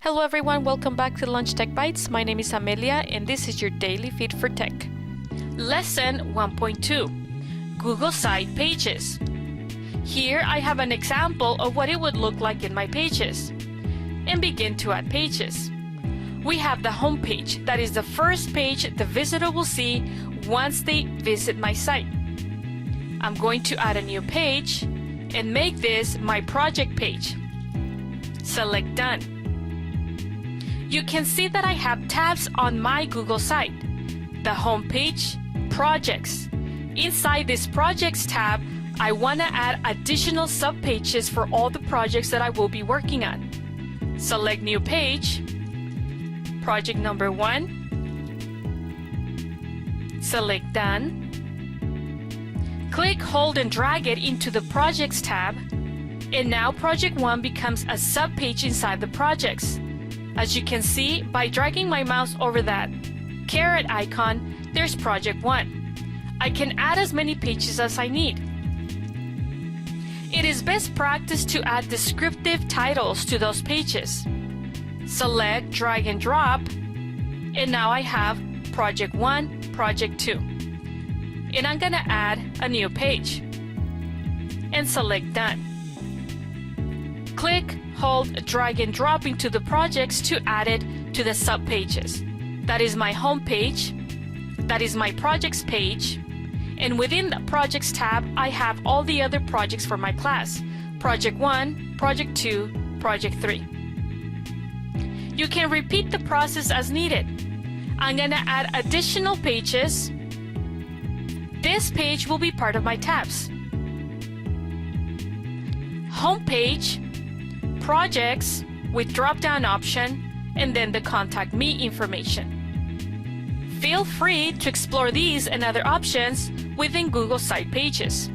Hello everyone, welcome back to Lunch Tech Bites. My name is Amelia and this is your daily feed for tech. Lesson 1.2, Google Site Pages. Here I have an example of what it would look like in my pages. And begin to add pages. We have the home page, that is the first page the visitor will see once they visit my site. I'm going to add a new page and make this my project page. Select Done. You can see that I have tabs on my Google site. The home page, projects. Inside this projects tab, I want to add additional subpages for all the projects that I will be working on. Select New Page, project number 1. Select Done. Click, hold, and drag it into the Projects tab. And now Project 1 becomes a subpage inside the projects. As you can see, by dragging my mouse over that caret icon, there's Project 1. I can add as many pages as I need. It is best practice to add descriptive titles to those pages. Select, drag and drop, and now I have Project 1, Project 2. And I'm gonna add a new page. And select Done. Click, hold, drag and drop into the projects to add it to the subpages. That is my home page. That is my projects page. And within the projects tab, I have all the other projects for my class. Project 1, Project 2, Project 3. You can repeat the process as needed. I'm gonna add additional pages. This page will be part of my tabs. Home page, projects with drop-down option, and then the contact me information. Feel free to explore these and other options within Google Site Pages.